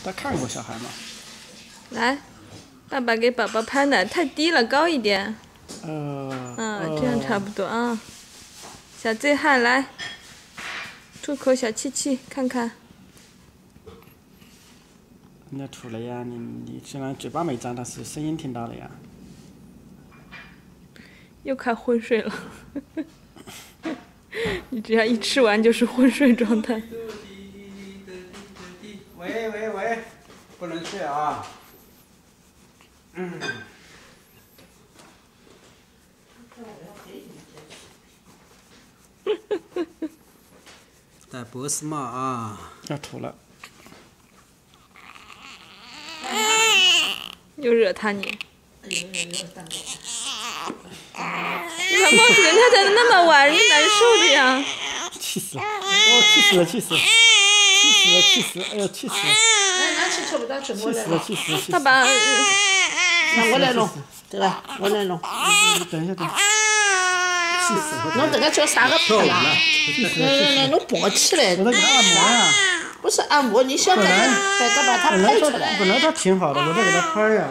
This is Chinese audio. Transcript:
他看过小孩吗？来，爸爸给宝宝拍的太低了，高一点。这样差不多啊。小醉汉来，吐口小气气，看看。人家吐了呀，你虽然嘴巴没张，但是声音听到了呀。又快昏睡了。你只要一吃完就是昏睡状态。喂，不能睡啊。戴博士帽啊！要吐了。又惹他你。你把帽子给他戴的那么晚，人家难受的呀。气死了！气死了！哎呦，气死了！那吃不到，吃我来弄。气死了！爸爸，那我来弄，对吧？我来弄。等一下。气死了！弄这个叫啥个拍啦？来，弄抱起来。我在给他按摩呀。不是按摩，你想把它把它拍出来。本来他挺好的，我在给他拍呀。